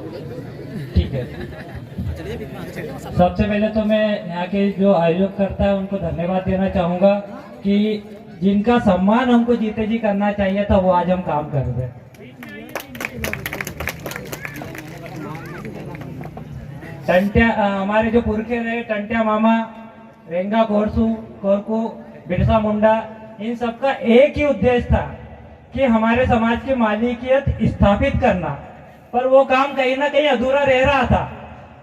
ठीक है, सबसे पहले तो मैं यहाँ के जो आयोजक करता है उनको धन्यवाद देना चाहूँगा कि जिनका सम्मान हमको जीते जी करना चाहिए था वो आज हम काम कर रहे हैं। टंट्या हमारे जो पुरखे रहे, टंट्या मामा, रेंगा कोरसू, कोरकू, बिरसा मुंडा, इन सबका एक ही उद्देश्य था कि हमारे समाज की मालिकियत स्थापित करना, पर वो काम कहीं ना कहीं अधूरा रह रहा था।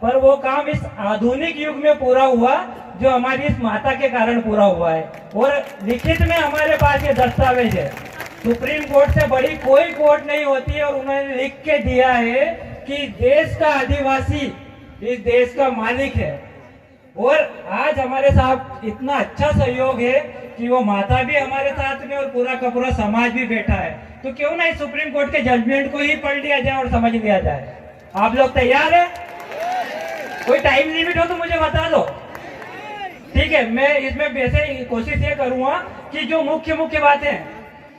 पर वो काम इस आधुनिक युग में पूरा हुआ जो हमारी इस माता के कारण पूरा हुआ है। और लिखित में हमारे पास ये दस्तावेज है, सुप्रीम कोर्ट से बड़ी कोई कोर्ट नहीं होती है, और उन्होंने लिख के दिया है कि देश का आदिवासी इस देश का मालिक है। और आज हमारे साथ इतना अच्छा सहयोग है कि वो माता भी हमारे साथ में और पूरा का पूरा समाज भी बैठा है। तो क्यों ना इस सुप्रीम कोर्ट के जजमेंट को ही पढ़ लिया जाए और समझ लिया जाए। आप लोग तैयार है? कोई टाइम लिमिट हो तो मुझे बता दो, ठीक है? मैं इसमें वैसे कोशिश ये करूंगा कि जो मुख्य मुख्य बातें हैं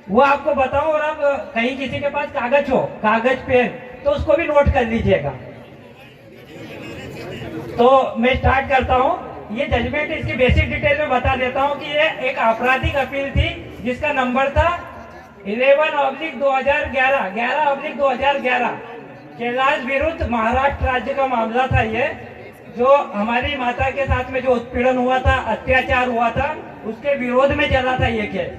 वो आपको बताऊं, और आप कहीं किसी के पास कागज हो, कागज पेन, तो उसको भी नोट कर लीजिएगा। तो मैं स्टार्ट करता हूं। ये जजमेंट इसकी बेसिक डिटेल में बता देता हूं कि ये एक आपराधिक अपील थी जिसका नंबर था 11/2011 11/2011 कैलाश विरुद्ध महाराष्ट्र राज्य का मामला था। ये जो हमारी माता के साथ में जो उत्पीड़न हुआ था, अत्याचार हुआ था, उसके विरोध में चला था ये केस।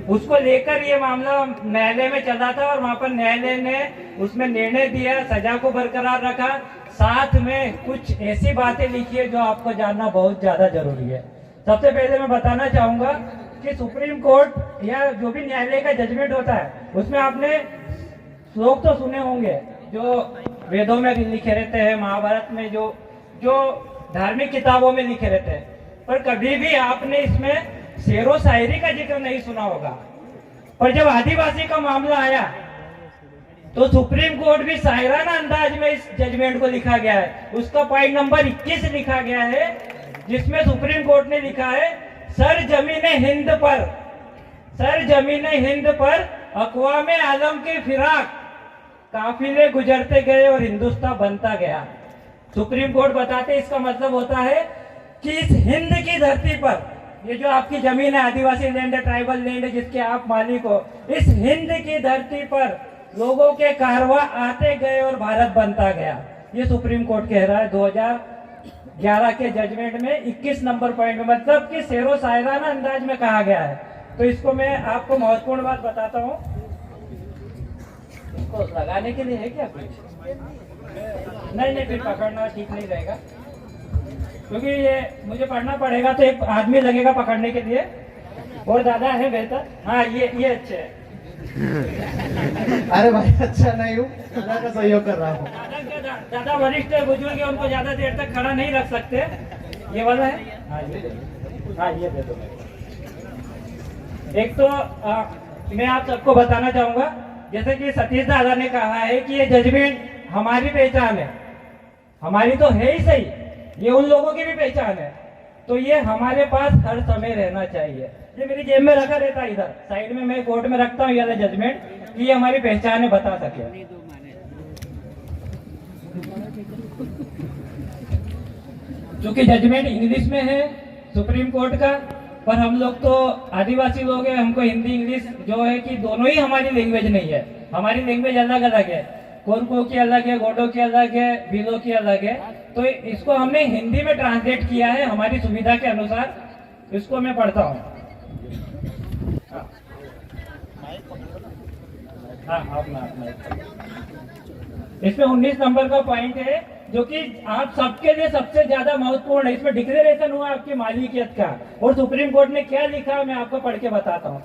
उसको लेकर ये मामला न्यायालय में चला था और वहां पर न्यायालय ने उसमें निर्णय दिया, सजा को बरकरार रखा। साथ में कुछ ऐसी बातें लिखी है जो आपको जानना बहुत ज्यादा जरूरी है। सबसे पहले मैं बताना चाहूंगा कि सुप्रीम कोर्ट या जो भी न्यायालय का जजमेंट होता है उसमें आपने श्लोक तो सुने होंगे जो वेदों में लिखे रहते हैं, महाभारत में जो धार्मिक किताबों में लिखे रहते हैं, पर कभी भी आपने इसमें शेरो शायरी का जिक्र नहीं सुना होगा। पर जब आदिवासी का मामला आया तो सुप्रीम कोर्ट भी शायराना अंदाज में इस जजमेंट को लिखा गया है। उसका पॉइंट नंबर 21 लिखा गया है जिसमें सुप्रीम कोर्ट ने लिखा है, सर जमीने हिंद पर अक़वाम आलम के फिराक काफिले गुजरते गए और हिंदुस्तान बनता गया। सुप्रीम कोर्ट बताते इसका मतलब होता है कि इस हिंद की धरती पर, ये जो आपकी जमीन है, आदिवासी लैंड है, ट्राइबल लैंड है, जिसके आप मालिक हो, इस हिंद की धरती पर लोगों के कारवां आते गए और भारत बनता गया। ये सुप्रीम कोर्ट कह रहा है 2011 के जजमेंट में 21 नंबर पॉइंट में, मतलब कि शेरो शायराना अंदाज में कहा गया है। तो इसको मैं आपको महत्वपूर्ण बात बताता हूँ। इसको लगाने के लिए है क्या कुछ? नहीं, फिर पकड़ना ठीक नहीं रहेगा, क्योंकि ये मुझे पढ़ना पड़ेगा तो एक आदमी लगेगा पकड़ने के लिए, और दादा है बेहतर। हाँ, ये अच्छे है। अरे भाई अच्छा नहीं हूँ, दादा का सहयोग कर रहा हूँ। दादा वरिष्ठ बुजुर्ग है, उनको ज्यादा देर तक खड़ा नहीं रख सकते। ये वाला है, हाँ ये दे दो। एक तो मैं आप सबको बताना चाहूंगा, जैसे कि सतीश दादा ने कहा है कि ये जजमेंट हमारी पहचान है, हमारी तो है ही सही, ये उन लोगों की भी पहचान है, तो ये हमारे पास हर समय रहना चाहिए। ये मेरी जेब में रखा रहता है, इधर साइड में मैं कोर्ट में रखता हूँ ये जजमेंट, कि ये हमारी पहचान है, बता सके। क्योंकि जजमेंट इंग्लिश में है सुप्रीम कोर्ट का, पर हम लोग तो आदिवासी लोग हैं, हमको हिंदी इंग्लिश जो है कि दोनों ही हमारी लैंग्वेज नहीं है, हमारी लैंग्वेज अलग अलग है, कोरको की अलग है, गोडो की अलग है, भीलो की अलग है। तो इसको हमने हिंदी में ट्रांसलेट किया है हमारी सुविधा के अनुसार। इसको मैं पढ़ता हूँ। इसमें 19 नंबर का पॉइंट है जो कि आप सबके लिए सबसे ज्यादा महत्वपूर्ण है। इसमें डिक्लेरेशन हुआ आपकी मालिकियत का, और सुप्रीम कोर्ट ने क्या लिखा मैं आपको पढ़ के बताता हूँ।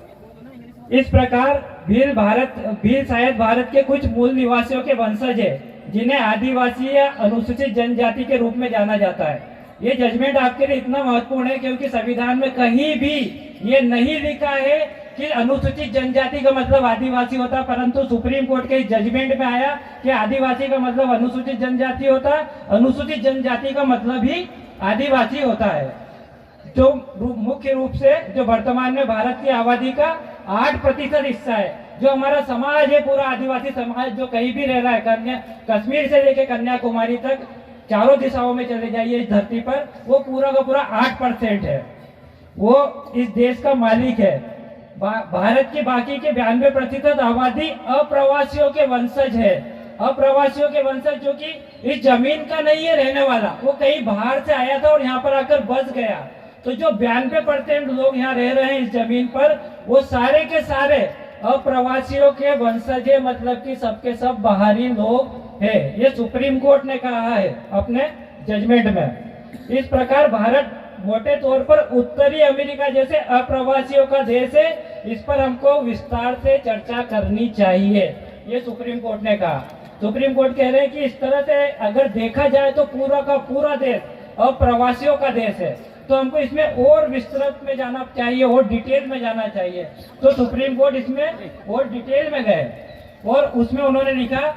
इस प्रकार भील शायद भारत के कुछ मूल निवासियों के वंशज है जिन्हें आदिवासी या अनुसूचित जनजाति के रूप में जाना जाता है। ये जजमेंट आपके लिए इतना महत्वपूर्ण है क्योंकि संविधान में कहीं भी ये नहीं लिखा है कि अनुसूचित जनजाति का मतलब आदिवासी होता, परंतु सुप्रीम कोर्ट के जजमेंट में आया कि आदिवासी का मतलब अनुसूचित जनजाति होता, अनुसूचित जनजाति का मतलब ही आदिवासी होता है, जो मुख्य रूप से जो वर्तमान में भारत की आबादी का 8% हिस्सा है। जो हमारा समाज है, पूरा आदिवासी समाज जो कहीं भी रह रहा है, कश्मीर से लेकर कन्याकुमारी तक चारों दिशाओं में चले जाइए इस धरती पर, वो पूरा का पूरा 8% है, वो इस देश का मालिक है। भारत की बाकी के 92% आबादी अप्रवासियों के वंशज है। अप्रवासियों के वंशज जो कि इस जमीन का नहीं है रहने वाला, वो कहीं बाहर से आया था और यहाँ पर आकर बस गया। तो जो 92% लोग यहाँ रह रहे हैं इस जमीन पर, वो सारे के सारे अप्रवासियों के वंशज है, मतलब कि सबके सब बाहरी लोग है। ये सुप्रीम कोर्ट ने कहा है अपने जजमेंट में। इस प्रकार भारत मोटे तौर पर उत्तरी अमेरिका जैसे अप्रवासियों का देश है। इस पर हमको विस्तार से चर्चा करनी चाहिए, ये सुप्रीम कोर्ट ने कहा। सुप्रीम कोर्ट कह रहे हैं कि इस तरह से अगर देखा जाए तो पूरा का पूरा देश अप्रवासियों का देश है, तो हमको इसमें और विस्तृत में जाना चाहिए और डिटेल में जाना चाहिए। तो सुप्रीम कोर्ट इसमें और डिटेल में गए और उसमें उन्होंने लिखा,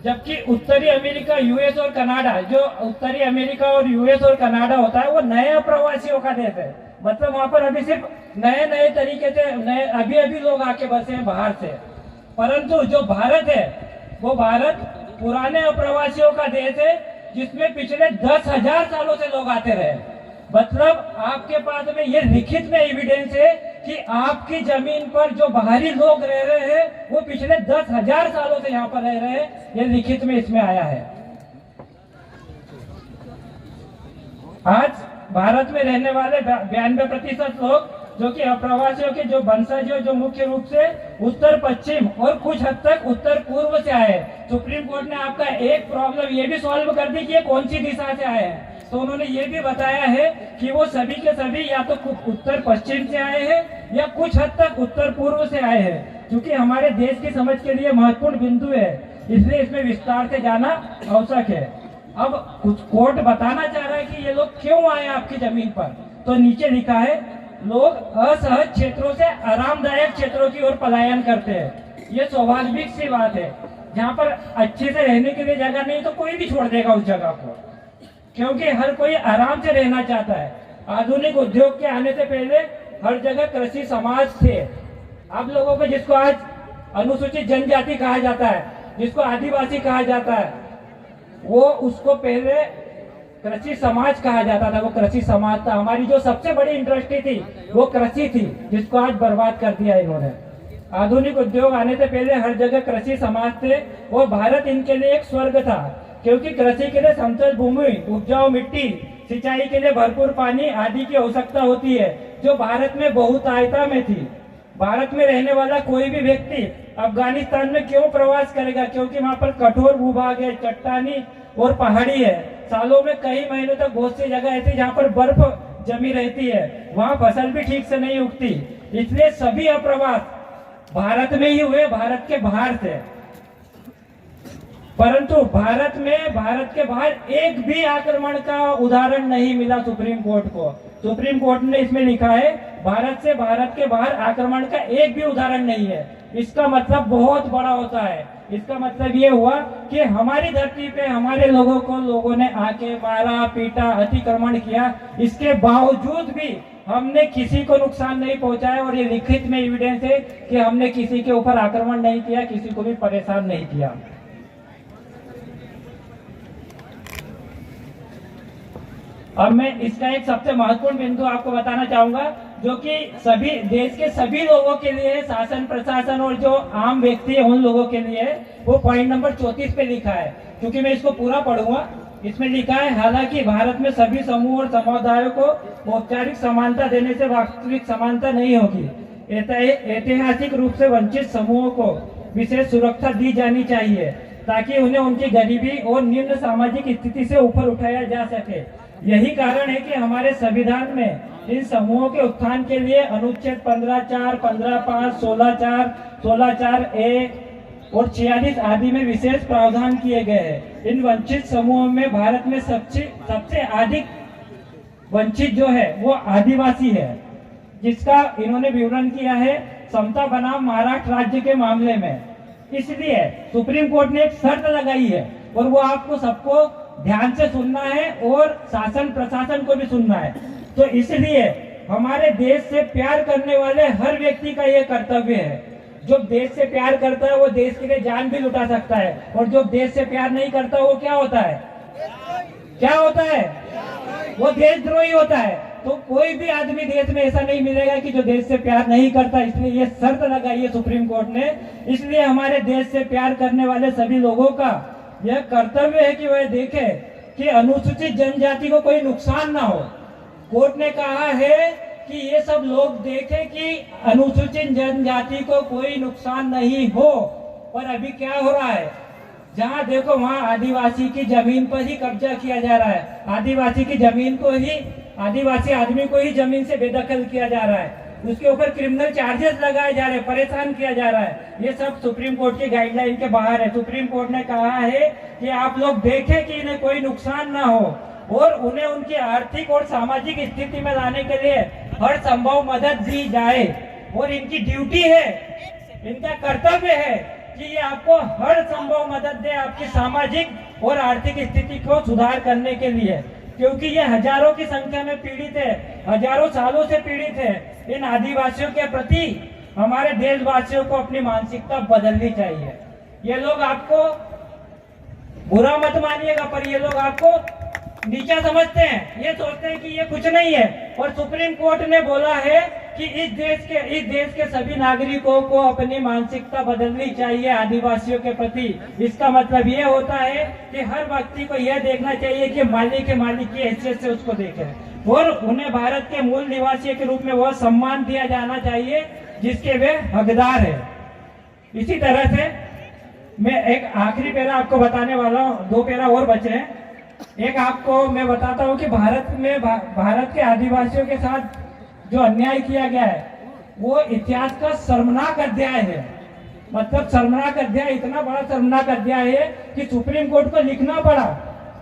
जबकि उत्तरी अमेरिका, यूएस और कनाडा, जो उत्तरी अमेरिका और यूएस और कनाडा होता है, वो नए अप्रवासियों का देश है। मतलब वहां पर अभी सिर्फ नए नए तरीके से अभी अभी लोग आके बसे हैं बाहर से। परंतु जो भारत है, वो भारत पुराने अप्रवासियों का देश है, जिसमें पिछले 10,000 सालों से लोग आते रहे। मतलब आपके पास में ये लिखित में एविडेंस है कि आपकी जमीन पर जो बाहरी लोग रह रहे हैं, वो पिछले 10,000 सालों से यहाँ पर रह रहे हैं। ये लिखित में इसमें आया है। आज भारत में रहने वाले 92% लोग जो कि अप्रवासियों के जो वंशज है, जो मुख्य रूप से उत्तर पश्चिम और कुछ हद तक उत्तर पूर्व से आए हैं। सुप्रीम कोर्ट ने आपका एक प्रॉब्लम ये भी सॉल्व कर दी कि ये कौन सी दिशा से आए हैं। तो उन्होंने ये भी बताया है कि वो सभी के सभी या तो उत्तर पश्चिम से आए हैं या कुछ हद तक उत्तर पूर्व से आए हैं। क्योंकि हमारे देश की समझ के लिए महत्वपूर्ण बिंदु है, इसलिए इसमें विस्तार से जाना आवश्यक है। अब कुछ कोर्ट बताना चाह रहा है कि ये लोग क्यों आए आपकी जमीन पर। तो नीचे लिखा है, लोग असहज क्षेत्रों से आरामदायक क्षेत्रों की ओर पलायन करते हैं। ये स्वाभाविक सी बात है। जहाँ पर अच्छे से रहने के लिए जगह नहीं तो कोई भी छोड़ देगा उस जगह को, क्योंकि हर कोई आराम से रहना चाहता है। आधुनिक उद्योग के आने से पहले हर जगह कृषि समाज थे। आप लोगों को जिसको आज अनुसूचित जनजाति कहा जाता है, जिसको आदिवासी कहा जाता है, वो उसको पहले कृषि समाज कहा जाता था। वो कृषि समाज था। हमारी जो सबसे बड़ी इंडस्ट्री थी वो कृषि थी, जिसको आज बर्बाद कर दिया इन्होंने। आधुनिक उद्योग आने से पहले हर जगह कृषि समाज थे। वो भारत इनके लिए एक स्वर्ग था, क्योंकि कृषि के लिए समतल भूमि, उपजाऊ मिट्टी, सिंचाई के लिए भरपूर पानी आदि की आवश्यकता होती है, जो भारत में बहुतायता में थी। भारत में रहने वाला कोई भी व्यक्ति अफगानिस्तान में क्यों प्रवास करेगा? क्योंकि वहाँ पर कठोर भूभाग है, चट्टानी और पहाड़ी है। सालों में कई महीनों तक बहुत सी जगह ऐसी जहाँ पर बर्फ जमी रहती है, वहाँ फसल भी ठीक से नहीं उगती। इसलिए सभी अप्रवास भारत में ही हुए, भारत के बाहर से। परंतु भारत में, भारत के बाहर एक भी आक्रमण का उदाहरण नहीं मिला सुप्रीम कोर्ट को। सुप्रीम कोर्ट ने इसमें लिखा है, भारत से, भारत के बाहर आक्रमण का एक भी उदाहरण नहीं है। इसका मतलब बहुत बड़ा होता है। इसका मतलब ये हुआ कि हमारी धरती पे हमारे लोगों को लोगों ने आके मारा, पीटा, अतिक्रमण किया। इसके बावजूद भी हमने किसी को नुकसान नहीं पहुंचाया, और ये लिखित में एविडेंस है कि हमने किसी के ऊपर आक्रमण नहीं किया, किसी को भी परेशान नहीं किया। अब मैं इसका एक सबसे महत्वपूर्ण बिंदु आपको बताना चाहूंगा, जो कि सभी देश के सभी लोगों के लिए, शासन प्रशासन और जो आम व्यक्ति है उन लोगों के लिए, वो पॉइंट नंबर 34 पे लिखा है। क्योंकि मैं इसको पूरा पढ़ूंगा। इसमें लिखा है, हालांकि भारत में सभी समूह और समुदायों को औपचारिक समानता देने से वास्तविक समानता नहीं होगी। ऐतिहासिक रूप से वंचित समूहों को विशेष सुरक्षा दी जानी चाहिए, ताकि उन्हें उनकी गरीबी और निम्न सामाजिक स्थिति से ऊपर उठाया जा सके। यही कारण है कि हमारे संविधान में इन समूहों के उत्थान के लिए अनुच्छेद 15(4), 15(5), 16(4), 16(4)(a) और 46 आदि में विशेष प्रावधान किए गए हैं। इन वंचित समूहों में भारत में सबसे अधिक वंचित जो है वो आदिवासी है, जिसका इन्होंने विवरण किया है समता बनाम महाराष्ट्र राज्य के मामले में। इसलिए सुप्रीम कोर्ट ने एक शर्त लगाई है, और वो आपको सबको ध्यान से सुनना है और शासन प्रशासन को भी सुनना है। तो इसलिए हमारे देश से प्यार करने वाले हर व्यक्ति का यह कर्तव्य है, जो देश से प्यार करता है वो देश के लिए जान भी लुटा सकता है, और जो देश से प्यार नहीं करता वो क्या होता है, क्या होता है, वो देशद्रोही होता है। तो कोई भी आदमी देश में ऐसा नहीं मिलेगा कि जो देश से प्यार नहीं करता। इसलिए ये शर्त लगाई है सुप्रीम कोर्ट ने। इसलिए हमारे देश से प्यार करने वाले सभी लोगों का यह कर्तव्य है कि वह देखे कि अनुसूचित जनजाति को कोई नुकसान ना हो। कोर्ट ने कहा है कि ये सब लोग देखें कि अनुसूचित जनजाति को कोई नुकसान नहीं हो। पर अभी क्या हो रहा है, जहाँ देखो वहाँ आदिवासी की जमीन पर ही कब्जा किया जा रहा है, आदिवासी की जमीन को ही, आदिवासी आदमी को ही जमीन से बेदखल किया जा रहा है, उसके ऊपर क्रिमिनल चार्जेस लगाए जा रहे हैं, परेशान किया जा रहा है। ये सब सुप्रीम कोर्ट की गाइडलाइन के बाहर है। सुप्रीम कोर्ट ने कहा है कि आप लोग देखें कि इन्हें कोई नुकसान ना हो और उन्हें उनकी आर्थिक और सामाजिक स्थिति में लाने के लिए हर संभव मदद दी जाए। और इनकी ड्यूटी है, इनका कर्तव्य है कि ये आपको हर संभव मदद दे आपकी सामाजिक और आर्थिक स्थिति को सुधार करने के लिए, क्योंकि ये हजारों की संख्या में पीड़ित है, हजारों सालों से पीड़ित है। इन आदिवासियों के प्रति हमारे देशवासियों को अपनी मानसिकता बदलनी चाहिए। ये लोग आपको बुरा मत मानिएगा, पर ये लोग आपको नीचा समझते हैं, ये सोचते हैं कि ये कुछ नहीं है। और सुप्रीम कोर्ट ने बोला है कि इस देश के सभी नागरिकों को अपनी मानसिकता बदलनी चाहिए आदिवासियों के प्रति। इसका मतलब ये होता है कि हर व्यक्ति को यह देखना चाहिए कि मालिक की हैसियत से उसको देखें, और उन्हें भारत के मूल निवासी के रूप में वह सम्मान दिया जाना चाहिए जिसके वे हकदार है। इसी तरह से मैं एक आखिरी पैरा आपको बताने वाला हूँ, 2 पैरा और बचे हैं। एक आपको मैं बताता हूँ कि भारत के आदिवासियों के साथ जो अन्याय किया गया है वो इतिहास का शर्मनाक अध्याय है। मतलब शर्मनाक अध्याय, इतना बड़ा शर्मनाक अध्याय है कि सुप्रीम कोर्ट को लिखना पड़ा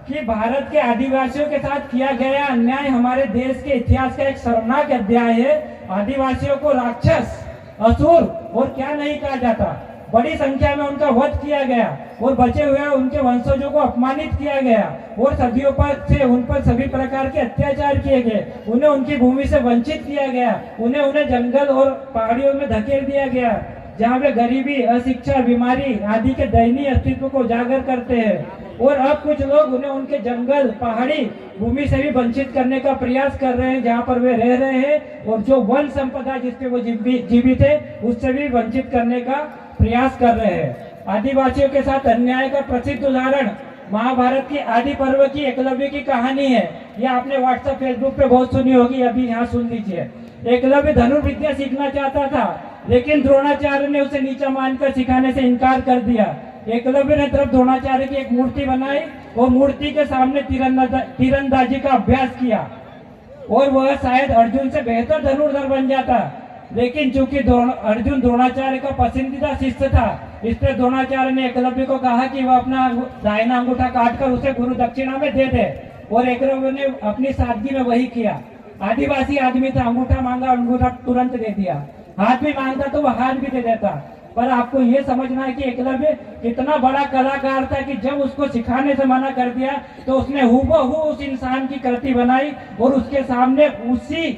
कि भारत के आदिवासियों के साथ किया गया अन्याय हमारे देश के इतिहास का एक शर्मनाक अध्याय है। आदिवासियों को राक्षस, असुर और क्या नहीं कहा जाता, बड़ी संख्या में उनका वध किया गया और बचे हुए उनके वंशजों को अपमानित किया गया और सदियों पर से उन पर सभी प्रकार के अत्याचार किए गए। उन्हें उनकी भूमि से वंचित किया गया, उन्हें जंगल और पहाड़ियों में धकेल दिया गया, जहाँ वे गरीबी, अशिक्षा, बीमारी आदि के दयनीय अस्तित्व को उजागर करते हैं। और अब कुछ लोग उन्हें उनके जंगल, पहाड़ी भूमि से भी वंचित करने का प्रयास कर रहे हैं जहाँ पर वे रह रहे हैं, और जो वन संपदा जिसपे वो जीवित है उससे भी वंचित करने का प्रयास कर रहे हैं। आदिवासियों के साथ अन्याय का प्रसिद्ध उदाहरण महाभारत की आदि पर्व की एकलव्य की कहानी है। ये आपने व्हाट्सएप, फेसबुक पे बहुत सुनी होगी, अभी यहाँ सुन लीजिए। एकलव्य धनुर्विद्या सीखना चाहता था, लेकिन द्रोणाचार्य ने उसे नीचा मानकर सिखाने से इनकार कर दिया। एकलव्य ने तब द्रोणाचार्य की एक मूर्ति बनाई और मूर्ति के सामने तीरंदाजी का अभ्यास किया, और वह शायद अर्जुन से बेहतर धनुर्धर बन जाता। लेकिन चूंकि अर्जुन द्रोणाचार्य का पसंदीदा शिष्य था, इसलिए द्रोणाचार्य ने एकलव्य को कहा कि वह अपना दाहिना अंगूठा काटकर उसे गुरु दक्षिणा में दे दे, और एकलव्य ने अपनी सादगी में वही किया। आदिवासी आदमी था, अंगूठा मांगा, अंगूठा तुरंत दे दिया, हाथ भी मांगता तो वह हाथ भी दे देता। पर आपको ये समझना है कि एकलव्य इतना बड़ा कलाकार था कि जब उसको सिखाने से मना कर दिया तो उसने हूबहू उस इंसान की कृति बनाई और उसके सामने उसी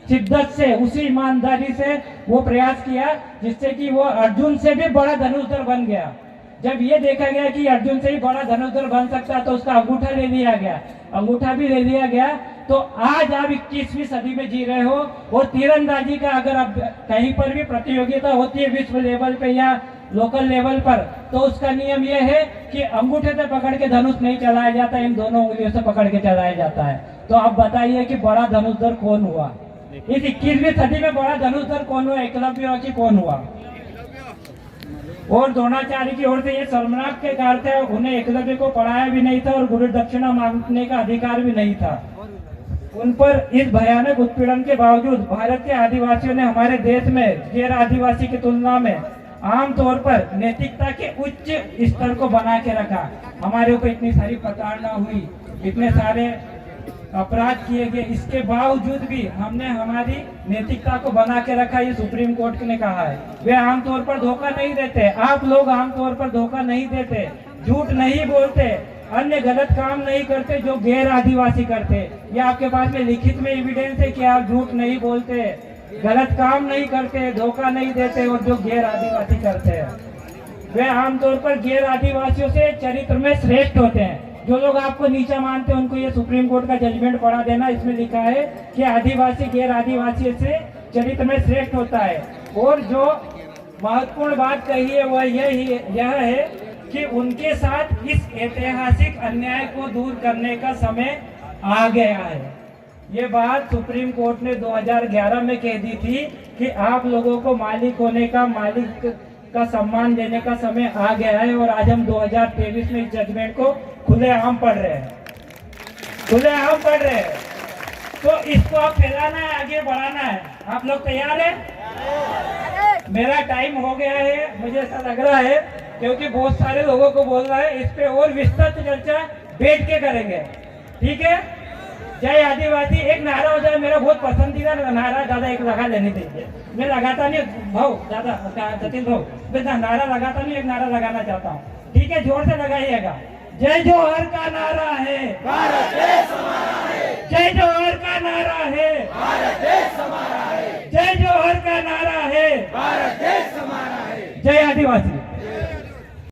शिद्दत से, उसी ईमानदारी से वो प्रयास किया जिससे कि वो अर्जुन से भी बड़ा धनुर्धर बन गया। जब ये देखा गया कि अर्जुन से ही बड़ा धनुर्धर बन सकता तो उसका अंगूठा ले लिया गया, अंगूठा भी ले लिया गया। तो आज आप 21वीं सदी में जी रहे हो, और तीरंदाजी का अगर आप कहीं पर भी प्रतियोगिता होती है विश्व लेवल पे या लोकल लेवल पर, तो उसका नियम यह है कि अंगूठे से पकड़ के धनुष नहीं चलाया जाता, इन दोनों उंगलियों से पकड़ के चलाया जाता है। तो आप बताइए कि बड़ा धनुर्धर कौन हुआ इस 21वीं सदी में? बड़ा धनुर्धर कौन हुआ? एकलव्य की कौन हुआ? और द्रोणाचार्य की ओर से ये शर्मनाक के कार्य थे, उन्हें एकलव्य को पढ़ाया भी नहीं था और गुरु दक्षिणा मांगने का अधिकार भी नहीं था। उन पर इस भयानक उत्पीड़न के बावजूद भारत के आदिवासियों ने हमारे देश में गैर आदिवासी की तुलना में आमतौर पर नैतिकता के उच्च स्तर को बना के रखा। हमारे ऊपर इतनी सारी प्रताड़ना हुई, इतने सारे अपराध किए गए, इसके बावजूद भी हमने हमारी नैतिकता को बना के रखा। ये सुप्रीम कोर्ट ने कहा है। वे आमतौर पर धोखा नहीं देते, आप लोग आमतौर पर धोखा नहीं देते, झूठ नहीं बोलते, अन्य गलत काम नहीं करते जो गैर आदिवासी करते। ये आपके पास में लिखित में एविडेंस है कि आप झूठ नहीं बोलते, गलत काम नहीं करते, धोखा नहीं देते, और जो गैर आदिवासी करते हैं वे आमतौर पर गैर आदिवासियों से चरित्र में श्रेष्ठ होते हैं। जो लोग आपको नीचा मानते हैं उनको ये सुप्रीम कोर्ट का जजमेंट पढ़ा देना। इसमें लिखा है कि आदिवासी गैर आदिवासी से चरित्र में श्रेष्ठ होता है। और जो महत्वपूर्ण बात कही है वह यह है कि उनके साथ इस ऐतिहासिक अन्याय को दूर करने का समय आ गया है। ये बात सुप्रीम कोर्ट ने 2011 में कह दी थी कि आप लोगों को मालिक होने का, मालिक का सम्मान देने का समय आ गया है। और आज हम 2023 में इस जजमेंट को खुलेआम पढ़ रहे हैं, खुलेआम पढ़ रहे हैं। तो इसको आप फैलाना है, आगे बढ़ाना है। आप लोग तैयार हैं? मेरा टाइम हो गया है, मुझे ऐसा लग रहा है, क्योंकि बहुत सारे लोगों को बोलना है। इस पे और विस्तृत चर्चा बैठ के करेंगे, ठीक है? जय आदिवासी। एक नारा हो जाए, मेरा बहुत पसंदीदा नारा, दादा एक लगा लेने दीजिए। मैं लगाता नहीं भाव, दादा सचिन भाव, मैं नारा लगाता नहीं, एक नारा लगाना चाहता हूँ, ठीक है? जोर से लगाइएगा। जय जोहर का नारा है, भारत देश हमारा है, जय जोहर का नारा है, भारत देश हमारा है, जय जोहर का नारा है, भारत देश हमारा है। जय आदिवासी।